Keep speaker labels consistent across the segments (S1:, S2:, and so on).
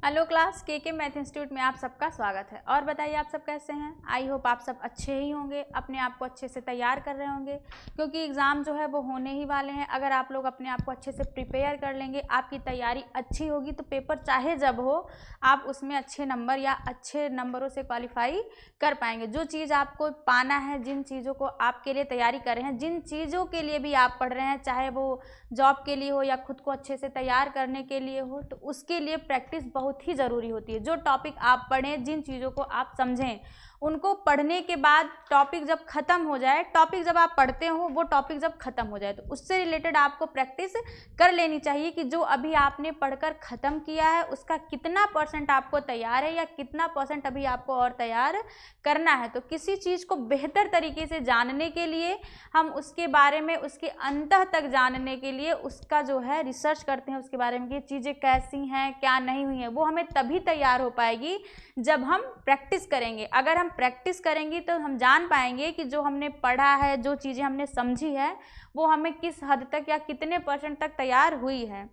S1: Hello class के math institute में आप सबका स्वागत है। और बताइए आप सब कैसे हैं। आई होप आप सब अच्छे ही होंगे, अपने आप को अच्छे से तैयार कर रहे होंगे, क्योंकि एग्ज़ाम जो है वो होने ही वाले हैं। अगर आप लोग अपने आप को अच्छे से प्रिपेयर कर लेंगे, आपकी तैयारी अच्छी होगी, तो पेपर चाहे जब हो आप उसमें अच्छे नंबर या अच्छे नंबरों से क्वालिफाई कर पाएंगे। जो चीज़ आपको पाना है, जिन चीज़ों को आपके लिए तैयारी कर रहे हैं, जिन चीज़ों के लिए भी आप पढ़ रहे हैं, चाहे वो जॉब के लिए हो या खुद को अच्छे से तैयार करने के लिए हो, तो उसके लिए प्रैक्टिस बहुत ही ज़रूरी होती है। जो टॉपिक आप पढ़ें, जिन चीज़ों को आप समझें, उनको पढ़ने के बाद टॉपिक जब ख़त्म हो जाए, टॉपिक जब आप पढ़ते हो वो टॉपिक जब ख़त्म हो जाए, तो उससे रिलेटेड आपको प्रैक्टिस कर लेनी चाहिए कि जो अभी आपने पढ़कर ख़त्म किया है उसका कितना % आपको तैयार है या कितना % अभी आपको और तैयार करना है। तो किसी चीज़ को बेहतर तरीके से जानने के लिए हम उसके बारे में, उसके अंत तक जानने के लिए उसका जो है रिसर्च करते हैं, उसके बारे में कि चीज़ें कैसी हैं, क्या नहीं हुई हैं। वो हमें तभी तैयार हो पाएगी जब हम प्रैक्टिस करेंगे। अगर हम प्रैक्टिस करेंगे तो हम जान पाएंगे कि जो हमने पढ़ा है, जो चीज़ें हमने समझी है, वो हमें किस हद तक या कितने % तक तैयार हुई है।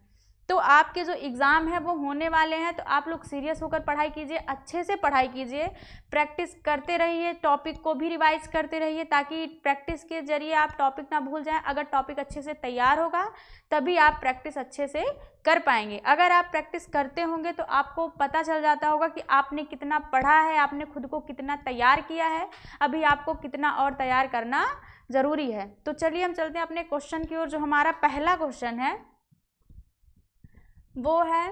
S1: तो आपके जो एग्ज़ाम है वो होने वाले हैं, तो आप लोग सीरियस होकर पढ़ाई कीजिए, अच्छे से पढ़ाई कीजिए, प्रैक्टिस करते रहिए, टॉपिक को भी रिवाइज करते रहिए, ताकि प्रैक्टिस के जरिए आप टॉपिक ना भूल जाएं। अगर टॉपिक अच्छे से तैयार होगा तभी आप प्रैक्टिस अच्छे से कर पाएंगे। अगर आप प्रैक्टिस करते होंगे तो आपको पता चल जाता होगा कि आपने कितना पढ़ा है, आपने खुद को कितना तैयार किया है, अभी आपको कितना और तैयार करना ज़रूरी है। तो चलिए हम चलते हैं अपने क्वेश्चन की ओर। जो हमारा पहला क्वेश्चन है वो है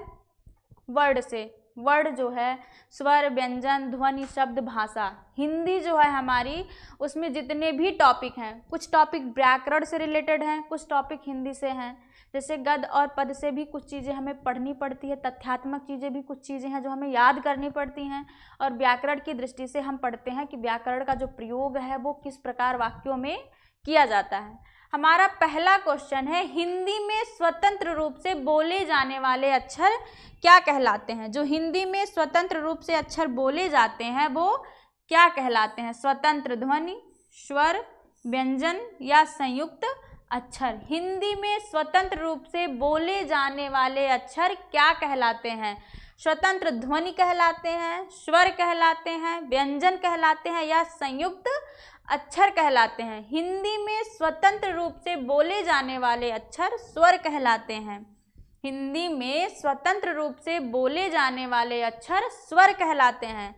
S1: वर्ड से। वर्ड जो है स्वर, व्यंजन, ध्वनि, शब्द, भाषा। हिंदी जो है हमारी, उसमें जितने भी टॉपिक हैं, कुछ टॉपिक व्याकरण से रिलेटेड हैं, कुछ टॉपिक हिंदी से हैं। जैसे गद्य और पद से भी कुछ चीज़ें हमें पढ़नी पड़ती है, तथ्यात्मक चीज़ें भी कुछ चीज़ें हैं जो हमें याद करनी पड़ती हैं, और व्याकरण की दृष्टि से हम पढ़ते हैं कि व्याकरण का जो प्रयोग है वो किस प्रकार वाक्यों में किया जाता है। हमारा पहला क्वेश्चन है, हिंदी में स्वतंत्र रूप से बोले जाने वाले अक्षर क्या कहलाते हैं। जो हिंदी में स्वतंत्र रूप से अक्षर बोले जाते हैं वो क्या कहलाते हैं। स्वतंत्र ध्वनि, स्वर, व्यंजन या संयुक्त अक्षर। हिंदी में स्वतंत्र रूप से बोले जाने वाले अक्षर क्या कहलाते हैं। स्वतंत्र ध्वनि कहलाते हैं, स्वर कहलाते हैं, व्यंजन कहलाते हैं या संयुक्त अक्षर कहलाते हैं। हिंदी में स्वतंत्र रूप से बोले जाने वाले अक्षर स्वर कहलाते हैं। हिंदी में स्वतंत्र रूप से बोले जाने वाले अक्षर स्वर कहलाते हैं,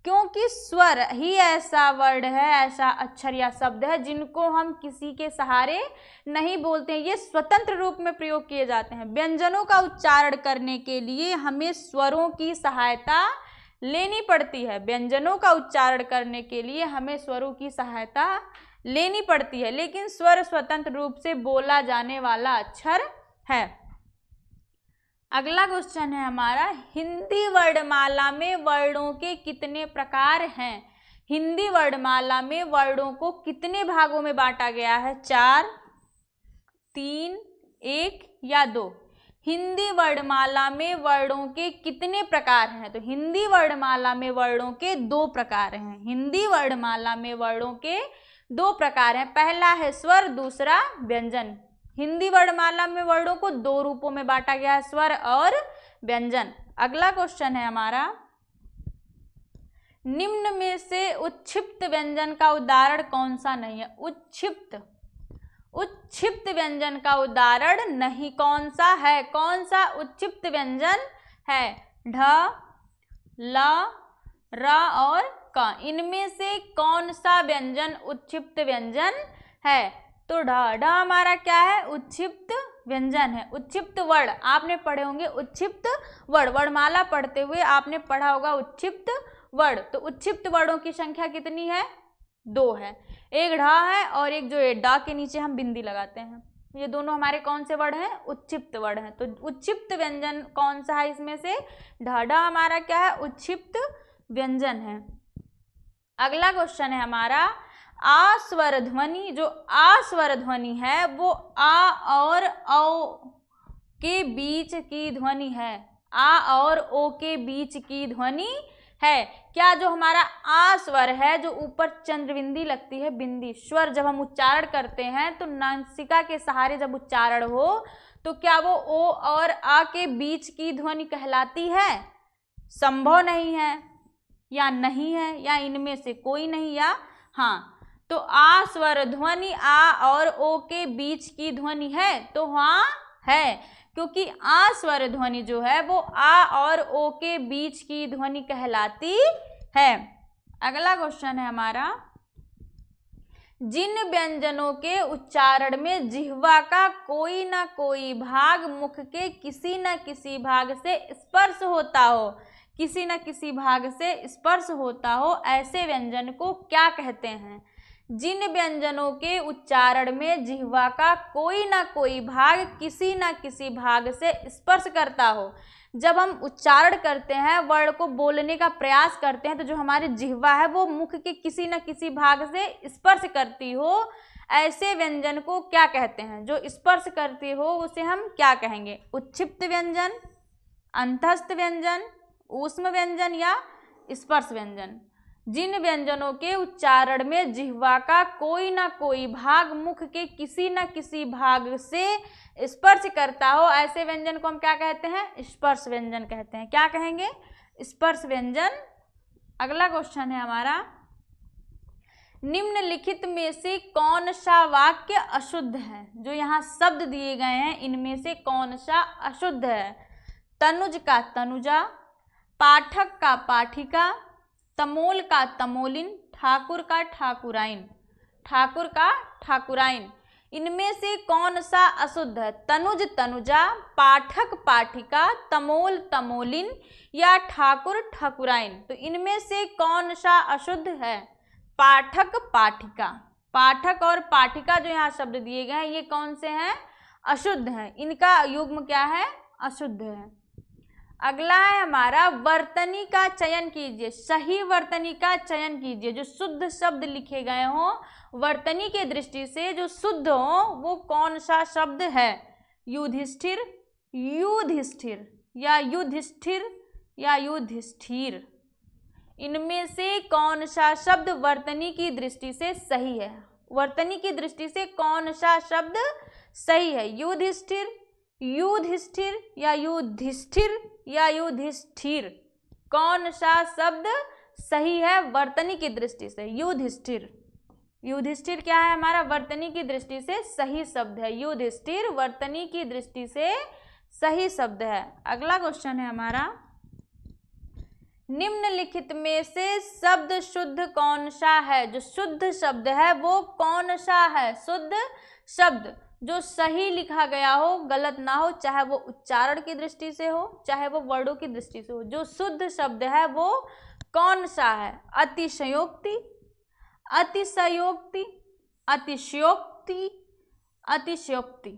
S1: क्योंकि स्वर ही ऐसा वर्ड है, ऐसा अक्षर या शब्द है जिनको हम किसी के सहारे नहीं बोलते हैं, ये स्वतंत्र रूप में प्रयोग किए जाते हैं। व्यंजनों का उच्चारण करने के लिए हमें स्वरों की सहायता लेनी पड़ती है। व्यंजनों का उच्चारण करने के लिए हमें स्वरों की सहायता लेनी पड़ती है, लेकिन स्वर स्वतंत्र रूप से बोला जाने वाला अक्षर है। अगला क्वेश्चन है हमारा, हिंदी वर्णमाला में वर्णों के कितने प्रकार हैं। हिंदी वर्णमाला में वर्णों को कितने भागों में बांटा गया है। 4, 3, 1 या 2। हिंदी वर्णमाला में वर्णों के कितने प्रकार हैं। तो हिंदी वर्णमाला में वर्णों के 2 प्रकार हैं। हिंदी वर्णमाला में वर्णों के 2 प्रकार हैं। पहला है स्वर, दूसरा व्यंजन। हिंदी वर्णमाला में वर्णों को 2 रूपों में बांटा गया है, स्वर और व्यंजन। अगला क्वेश्चन है हमारा, निम्न में से उच्छिप्त व्यंजन का उदाहरण कौन सा नहीं है। उच्छिप्त व्यंजन का उदाहरण नहीं कौन सा है। कौन सा उच्छिप्त व्यंजन है। ढ, ल, र और क। इनमें से कौन सा व्यंजन उच्छिप्त व्यंजन है। तो ढ हमारा क्या है, उच्छिप्त व्यंजन है। उच्छिप्त वर्ण आपने पढ़े होंगे, उच्छिप्त वर्ण, वर्णमाला पढ़ते हुए आपने पढ़ा होगा उच्छिप्त वर्ण। तो उच्छिप्त वर्णों की संख्या कितनी है, 2 है। एक ढ है और एक जो ड के नीचे हम बिंदी लगाते हैं, ये दोनों हमारे कौन से वर्ण हैं, उच्छिप्त वर्ण हैं। तो उच्छिप्त व्यंजन कौन सा है इसमें से, ढ हमारा क्या है, उच्छिप्त व्यंजन है। अगला क्वेश्चन है हमारा, आ स्वर ध्वनि। जो आ स्वर ध्वनि है वो आ और औ के बीच की ध्वनि है। आ और ओ के बीच की ध्वनि है। क्या जो हमारा आ स्वर है, जो ऊपर चंद्रबिंदी लगती है, बिंदी, स्वर जब हम उच्चारण करते हैं तो नासिका के सहारे जब उच्चारण हो तो क्या वो ओ और आ के बीच की ध्वनि कहलाती है। संभव नहीं है, या नहीं है, या इनमें से कोई नहीं, या हाँ। तो आ स्वर ध्वनि आ और ओ के बीच की ध्वनि है, तो हाँ है, क्योंकि आ स्वर ध्वनि जो है वो आ और ओ के बीच की ध्वनि कहलाती है। अगला क्वेश्चन है हमारा, जिन व्यंजनों के उच्चारण में जिह्वा का कोई ना कोई भाग मुख के किसी न किसी भाग से स्पर्श होता हो, किसी न किसी भाग से स्पर्श होता हो, ऐसे व्यंजन को क्या कहते हैं? जिन व्यंजनों के उच्चारण में जिह्वा का कोई ना कोई भाग किसी न किसी भाग से स्पर्श करता हो, जब हम उच्चारण करते हैं, वर्ण को बोलने का प्रयास करते हैं, तो जो हमारी जिह्वा है वो मुख के किसी न किसी भाग से स्पर्श करती हो, ऐसे व्यंजन को क्या कहते हैं? जो स्पर्श करती हो उसे हम क्या कहेंगे? उच्छिप्त व्यंजन, अंतस्थ व्यंजन, ऊष्म व्यंजन, या स्पर्श व्यंजन। जिन व्यंजनों के उच्चारण में जिह्वा का कोई ना कोई भाग मुख के किसी न किसी भाग से स्पर्श करता हो, ऐसे व्यंजन को हम क्या कहते हैं? स्पर्श व्यंजन कहते हैं। क्या कहेंगे? स्पर्श व्यंजन। अगला क्वेश्चन है हमारा, निम्नलिखित में से कौन सा वाक्य अशुद्ध है? जो यहाँ शब्द दिए गए हैं इनमें से कौन सा अशुद्ध है? तनुज का तनुजा, पाठक का पाठिका, तमोल का तमोलिन, ठाकुर का ठाकुराइन, ठाकुर का ठाकुराइन। इनमें से कौन सा अशुद्ध है? तनुज तनुजा, पाठक पाठिका, तमोल तमोलिन, या ठाकुर ठाकुराइन। तो इनमें से कौन सा अशुद्ध है? पाठक पाठिका। पाठक और पाठिका जो यहाँ शब्द दिए गए हैं ये कौन से हैं? अशुद्ध हैं। इनका युग्म क्या है? अशुद्ध है। अगला है हमारा, वर्तनी का चयन कीजिए, सही वर्तनी का चयन कीजिए। जो शुद्ध शब्द लिखे गए हों वर्तनी के दृष्टि से जो शुद्ध हो वो कौन सा शब्द है? युधिष्ठिर, युधिष्ठिर, या युधिष्ठिर, या युधिष्ठिर। इनमें से कौन सा शब्द वर्तनी की दृष्टि से सही है? वर्तनी की दृष्टि से कौन सा शब्द सही है? युधिष्ठिर, युधिष्ठिर, या युधिष्ठिर, या युधिष्ठिर। कौन सा शब्द सही है वर्तनी की दृष्टि से? युधिष्ठिर। युधिष्ठिर क्या है हमारा? वर्तनी की दृष्टि से सही शब्द है। युधिष्ठिर वर्तनी की दृष्टि से सही शब्द है। अगला क्वेश्चन है हमारा, निम्नलिखित में से शब्द शुद्ध कौन सा है? जो शुद्ध शब्द है वो कौन सा है? शुद्ध शब्द जो सही लिखा गया हो, गलत ना हो, चाहे वो उच्चारण की दृष्टि से हो चाहे वो वर्णों की दृष्टि से हो, जो शुद्ध शब्द है वो कौन सा है? अतिशयोक्ति, अतिशयोक्ति, अतिशयोक्ति, अतिशयोक्ति।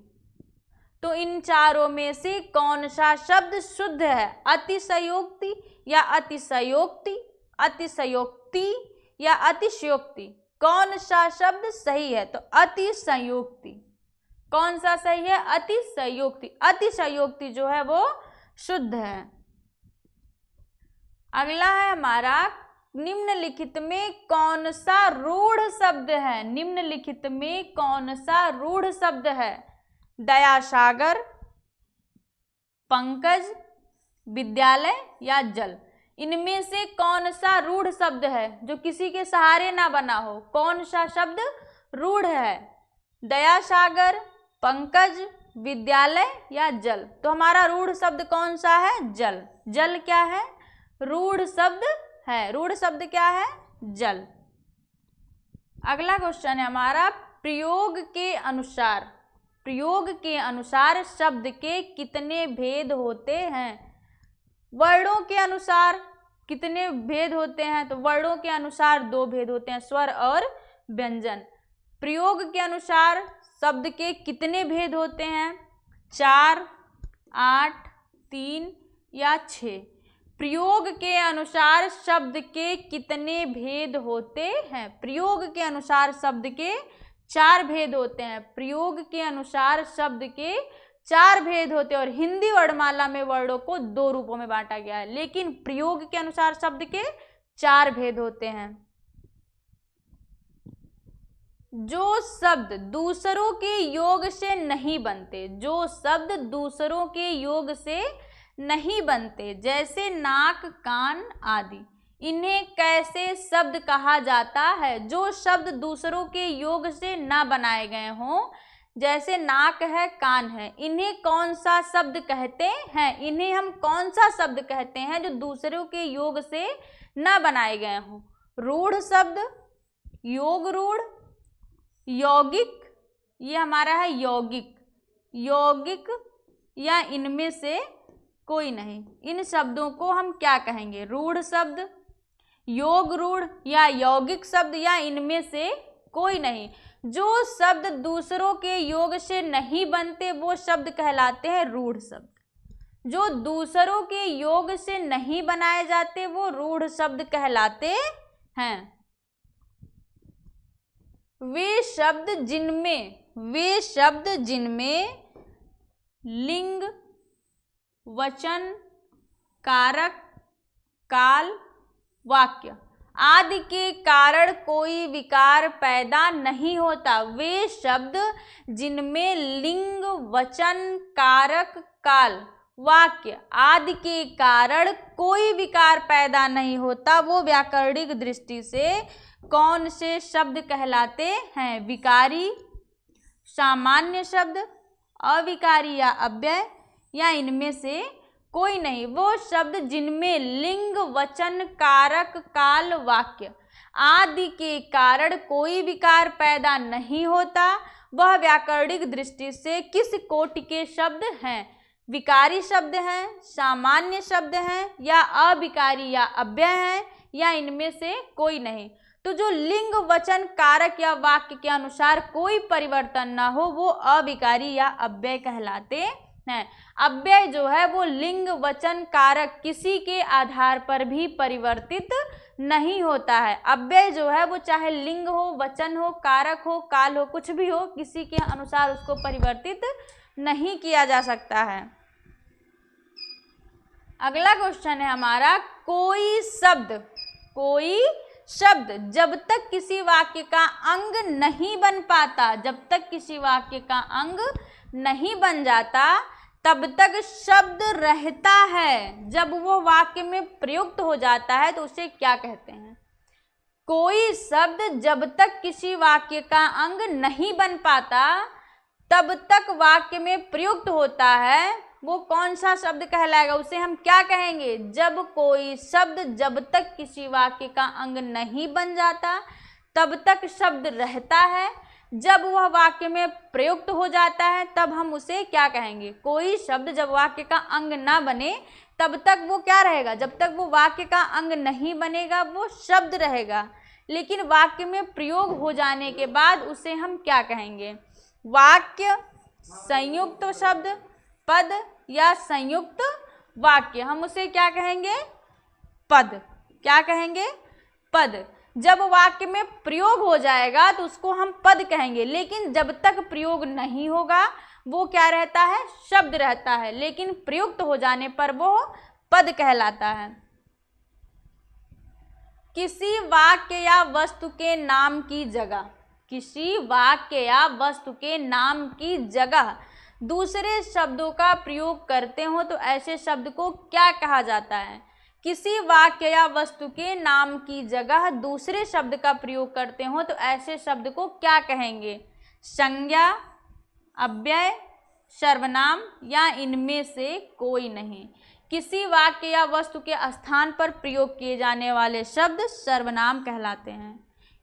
S1: तो इन चारों में से कौन सा शब्द शुद्ध है? अतिशयोक्ति, या अतिशयोक्ति, अतिशयोक्ति, या अतिशयोक्ति। कौन सा शब्द सही है? तो अतिशयोक्ति। कौन सा सही है? अतिशयोक्ति। अतिशयोक्ति जो है वो शुद्ध है। अगला है हमारा, निम्नलिखित में कौन सा रूढ़ शब्द है? निम्नलिखित में कौन सा रूढ़ शब्द है? दयासागर, पंकज, विद्यालय, या जल। इनमें से कौन सा रूढ़ शब्द है जो किसी के सहारे ना बना हो? कौन सा शब्द रूढ़ है? दयासागर, पंकज, विद्यालय, या जल। तो हमारा रूढ़ शब्द कौन सा है? जल। जल क्या है? रूढ़ शब्द है। रूढ़ शब्द क्या है? जल। अगला क्वेश्चन है हमारा, प्रयोग के अनुसार, प्रयोग के अनुसार शब्द के कितने भेद होते हैं? वर्णों के अनुसार कितने भेद होते हैं? तो वर्णों के अनुसार 2 भेद होते हैं, स्वर और व्यंजन। प्रयोग के अनुसार शब्द के कितने भेद होते हैं? 4, 8, 3, या 6। प्रयोग के अनुसार शब्द के कितने भेद होते हैं? प्रयोग के अनुसार शब्द के 4 भेद होते हैं। प्रयोग के अनुसार शब्द के 4 भेद होते हैं और हिंदी वर्णमाला में वर्णों को 2 रूपों में बांटा गया है, लेकिन प्रयोग के अनुसार शब्द के 4 भेद होते हैं। जो शब्द दूसरों के योग से नहीं बनते, जो शब्द दूसरों के योग से नहीं बनते, जैसे नाक, कान आदि। इन्हें कैसे शब्द कहा जाता है? जो शब्द दूसरों के योग से न बनाए गए हों, जैसे नाक है, कान है, इन्हें कौन सा शब्द कहते हैं? इन्हें हम कौन सा शब्द कहते हैं जो दूसरों के योग से न बनाए गए हों? रूढ़ शब्द, योग रूढ़, यौगिक, ये हमारा है यौगिक, यौगिक या इनमें से कोई नहीं। इन शब्दों को हम क्या कहेंगे? रूढ़ शब्द, योग रूढ़ या यौगिक शब्द या इनमें से कोई नहीं। जो शब्द दूसरों के योग से नहीं बनते वो शब्द कहलाते हैं रूढ़ शब्द। जो दूसरों के योग से नहीं बनाए जाते वो रूढ़ शब्द कहलाते हैं। वे शब्द जिनमें लिंग, वचन, कारक, काल, वाक्य आदि के कारण कोई विकार पैदा नहीं होता। वे शब्द जिनमें लिंग, वचन, कारक, काल, वाक्य आदि के कारण कोई विकार पैदा नहीं होता, वो व्याकरणिक दृष्टि से कौन से शब्द कहलाते हैं? विकारी, सामान्य शब्द, अविकारी या अव्यय या इनमें से कोई नहीं। वो शब्द जिनमें लिंग, वचन, कारक, काल, वाक्य आदि के कारण कोई विकार पैदा नहीं होता, वह व्याकरणिक दृष्टि से किस कोटि के शब्द हैं? विकारी शब्द हैं, सामान्य शब्द हैं या अविकारी या अव्यय हैं या इनमें से कोई नहीं। तो जो लिंग, वचन, कारक या वाक्य के अनुसार कोई परिवर्तन ना हो वो अविकारी या अव्यय कहलाते हैं। अव्यय जो है वो लिंग, वचन, कारक किसी के आधार पर भी परिवर्तित नहीं होता है। अव्यय जो है वो चाहे लिंग हो, वचन हो, कारक हो, काल हो, कुछ भी हो, किसी के अनुसार उसको परिवर्तित नहीं किया जा सकता है। अगला क्वेश्चन है हमारा, कोई शब्द जब तक किसी वाक्य का अंग नहीं बन पाता, जब तक किसी वाक्य का अंग नहीं बन जाता तब तक शब्द रहता है। जब वो वाक्य में प्रयुक्त हो जाता है तो उसे क्या कहते हैं? कोई शब्द जब तक किसी वाक्य का अंग नहीं बन पाता तब तक वाक्य में प्रयुक्त होता है, वो कौन सा शब्द कहलाएगा? उसे हम क्या कहेंगे? जब कोई शब्द जब तक किसी वाक्य का अंग नहीं बन जाता तब तक शब्द रहता है, जब वह वाक्य में प्रयुक्त हो जाता है तब हम उसे क्या कहेंगे? कोई शब्द जब वाक्य का अंग ना बने तब तक वो क्या रहेगा? जब तक वो वाक्य का अंग नहीं बनेगा वो शब्द रहेगा, लेकिन वाक्य में प्रयोग हो जाने के बाद उसे हम क्या कहेंगे? वाक्य, संयुक्त शब्द, पद या संयुक्त वाक्य, हम उसे क्या कहेंगे? पद। क्या कहेंगे? पद। जब वाक्य में प्रयोग हो जाएगा तो उसको हम पद कहेंगे, लेकिन जब तक प्रयोग नहीं होगा वो क्या रहता है? शब्द रहता है, लेकिन प्रयुक्त हो जाने पर वो पद कहलाता है। किसी वाक्य या वस्तु के नाम की जगह, किसी वाक्य या वस्तु के नाम की जगह दूसरे शब्दों का प्रयोग करते हो तो ऐसे शब्द को क्या कहा जाता है? किसी वाक्य या वस्तु के नाम की जगह दूसरे शब्द का प्रयोग करते हो तो ऐसे शब्द को क्या कहेंगे? संज्ञा, अव्यय, सर्वनाम या इनमें से कोई नहीं। किसी वाक्य या वस्तु के स्थान पर प्रयोग किए जाने वाले शब्द सर्वनाम कहलाते हैं।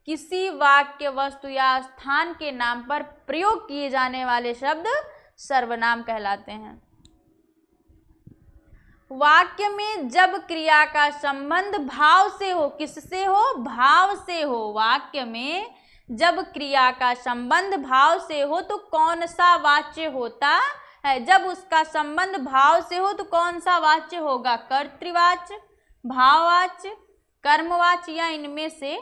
S1: किसी वाक्य, वस्तु या स्थान के नाम पर प्रयोग किए जाने वाले शब्द सर्वनाम कहलाते हैं। वाक्य में जब क्रिया का संबंध भाव से हो, किससे हो? भाव से हो। वाक्य में जब क्रिया का संबंध भाव से हो तो कौन सा वाच्य होता है? जब उसका संबंध भाव से हो तो कौन सा वाच्य होगा? कर्तृवाच्य, भाववाच्य, कर्मवाच्य या इनमें से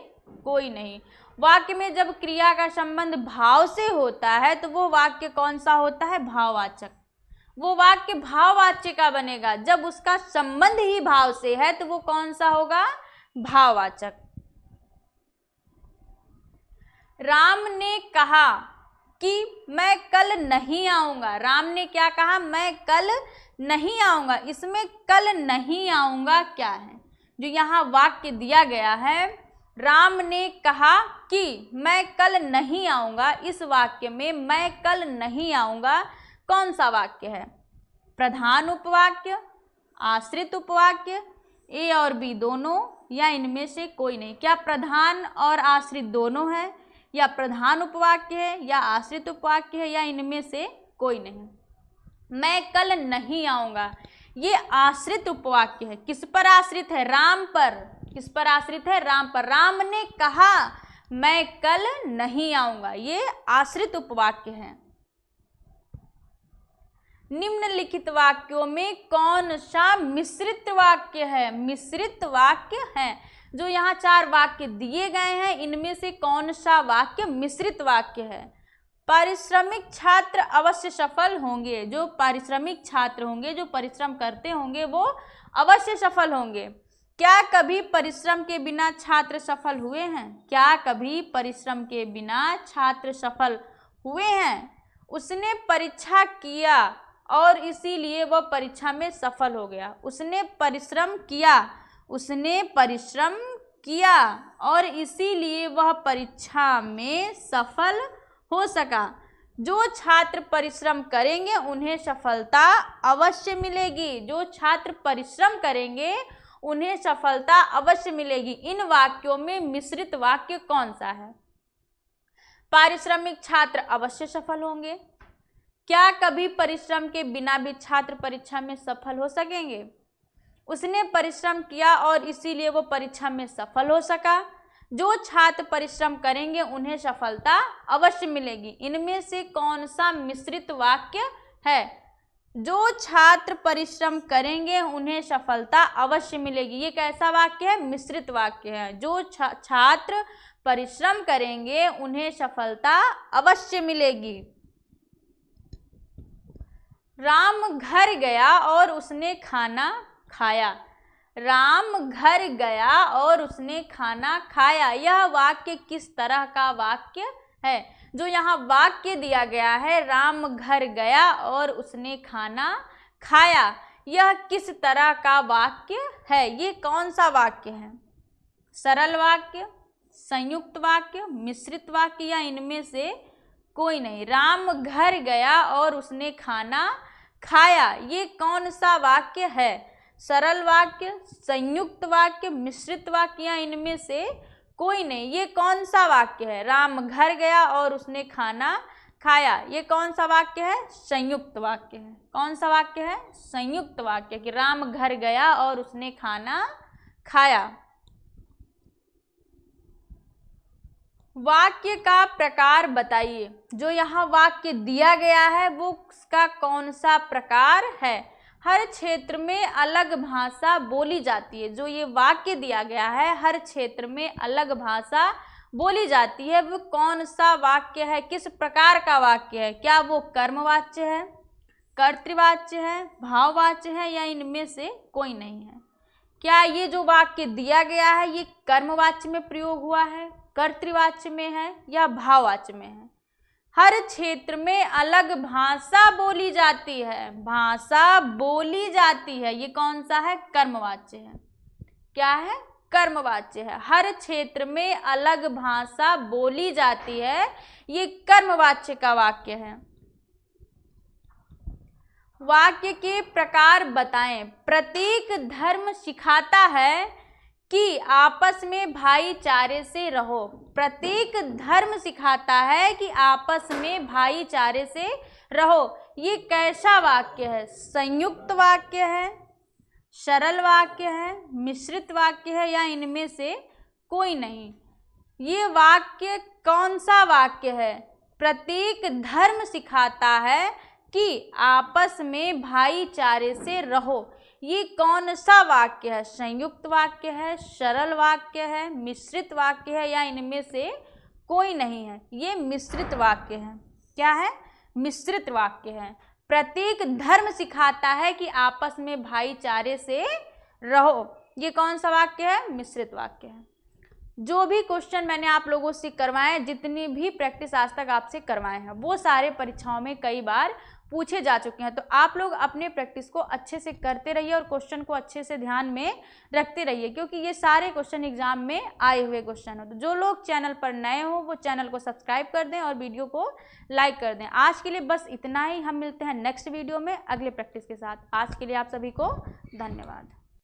S1: कोई नहीं। वाक्य में जब क्रिया का संबंध भाव से होता है तो वो वाक्य कौन सा होता है? भाववाचक। वो वाक्य भाववाच्य का बनेगा। जब उसका संबंध ही भाव से है तो वो कौन सा होगा? भाववाचक। राम ने कहा कि मैं कल नहीं आऊंगा। राम ने क्या कहा? मैं कल नहीं आऊँगा, इसमें कल नहीं आऊँगा क्या है? जो यहाँ वाक्य दिया गया है, राम ने कहा कि मैं कल नहीं आऊँगा, इस वाक्य में मैं कल नहीं आऊँगा कौन सा वाक्य है? प्रधान उपवाक्य, आश्रित उपवाक्य, ए और बी दोनों, या इनमें से कोई नहीं? क्या प्रधान और आश्रित दोनों है, या प्रधान उपवाक्य है, या आश्रित उपवाक्य है, या इनमें से कोई नहीं? मैं कल नहीं आऊँगा, ये आश्रित उपवाक्य है। किस पर आश्रित है? राम पर। किस पर आश्रित है? राम पर। राम ने कहा मैं कल नहीं आऊँगा, ये आश्रित उपवाक्य है। निम्नलिखित वाक्यों में कौन सा मिश्रित वाक्य है? मिश्रित वाक्य है। जो यहाँ 4 वाक्य दिए गए हैं, इनमें से कौन सा वाक्य मिश्रित वाक्य है? परिश्रमिक छात्र अवश्य सफल होंगे। जो परिश्रमिक छात्र होंगे, जो परिश्रम करते होंगे, वो अवश्य सफल होंगे। क्या कभी परिश्रम के बिना छात्र सफल हुए हैं? क्या कभी परिश्रम के बिना छात्र सफल हुए हैं? उसने परीक्षा किया और इसीलिए वह परीक्षा में सफल हो गया। उसने परिश्रम किया, उसने परिश्रम किया और इसीलिए वह परीक्षा में सफल हो सका। जो छात्र परिश्रम करेंगे उन्हें सफलता अवश्य मिलेगी। जो छात्र परिश्रम करेंगे उन्हें सफलता अवश्य मिलेगी। इन वाक्यों में मिश्रित वाक्य कौन सा है? पारिश्रमिक छात्र अवश्य सफल होंगे। क्या कभी परिश्रम के बिना भी छात्र परीक्षा में सफल हो सकेंगे? उसने परिश्रम किया और इसीलिए वो परीक्षा में सफल हो सका। जो छात्र परिश्रम करेंगे उन्हें सफलता अवश्य मिलेगी। इनमें से कौन सा मिश्रित वाक्य है? जो छात्र परिश्रम करेंगे उन्हें सफलता अवश्य मिलेगी। ये कैसा वाक्य है? मिश्रित वाक्य है। जो छात्र परिश्रम करेंगे उन्हें सफलता अवश्य मिलेगी। राम घर गया और उसने खाना खाया। राम घर गया और उसने खाना खाया। यह वाक्य किस तरह का वाक्य है? जो यहाँ वाक्य दिया गया है, राम घर गया और उसने खाना खाया, यह किस तरह का वाक्य है? ये कौन सा वाक्य है? सरल वाक्य, संयुक्त वाक्य, मिश्रित वाक्य, या इनमें से कोई नहीं? राम घर गया और उसने खाना खाया, ये कौन सा वाक्य है? सरल वाक्य, संयुक्त वाक्य, मिश्रित वाक्य, या इनमें से कोई नहीं? ये कौन सा वाक्य है? राम घर गया और उसने खाना खाया, ये कौन सा वाक्य है? संयुक्त वाक्य है। कौन सा वाक्य है? संयुक्त वाक्य, कि राम घर गया और उसने खाना खाया। वाक्य का प्रकार बताइए। जो यहाँ वाक्य दिया गया है वो उसका कौन सा प्रकार है? हर क्षेत्र में अलग भाषा बोली जाती है। जो ये वाक्य दिया गया है, हर क्षेत्र में अलग भाषा बोली जाती है, वो कौन सा वाक्य है? किस प्रकार का वाक्य है? क्या वो कर्मवाच्य है, कर्तृवाच्य है, भाववाच्य है, या इनमें से कोई नहीं है? क्या ये जो वाक्य दिया गया है ये कर्मवाच्य में प्रयोग हुआ है, कर्तृवाच्य में है, या भाववाच्य में है? हर क्षेत्र में अलग भाषा बोली जाती है। भाषा बोली जाती है, ये कौन सा है? कर्मवाच्य है। क्या है? कर्मवाच्य है। हर क्षेत्र में अलग भाषा बोली जाती है, ये कर्मवाच्य का वाक्य है। वाक्य के प्रकार बताएं। प्रतीक धर्म सिखाता है कि आपस में भाईचारे से रहो। प्रतीक धर्म सिखाता है कि आपस में भाईचारे से रहो। ये कैसा वाक्य है? संयुक्त वाक्य है, सरल वाक्य है, मिश्रित वाक्य है, या इनमें से कोई नहीं? ये वाक्य कौन सा वाक्य है? प्रतीक धर्म सिखाता है कि आपस में भाईचारे से रहो। ये कौन सा वाक्य है? संयुक्त वाक्य है, सरल वाक्य है, मिश्रित वाक्य है, या इनमें से कोई नहीं है? ये मिश्रित वाक्य है। क्या है? मिश्रित वाक्य है। प्रतीक धर्म सिखाता है कि आपस में भाईचारे से रहो। ये कौन सा वाक्य है? मिश्रित वाक्य है। जो भी क्वेश्चन मैंने आप लोगों से करवाए, जितनी भी प्रैक्टिस आज तक आपसे करवाए हैं, वो सारे परीक्षाओं में कई बार पूछे जा चुके हैं। तो आप लोग अपने प्रैक्टिस को अच्छे से करते रहिए और क्वेश्चन को अच्छे से ध्यान में रखते रहिए, क्योंकि ये सारे क्वेश्चन एग्जाम में आए हुए क्वेश्चन हो। तो जो लोग चैनल पर नए हो वो चैनल को सब्सक्राइब कर दें और वीडियो को लाइक कर दें। आज के लिए बस इतना ही, हम मिलते हैं नेक्स्ट वीडियो में अगले प्रैक्टिस के साथ। आज के लिए आप सभी को धन्यवाद।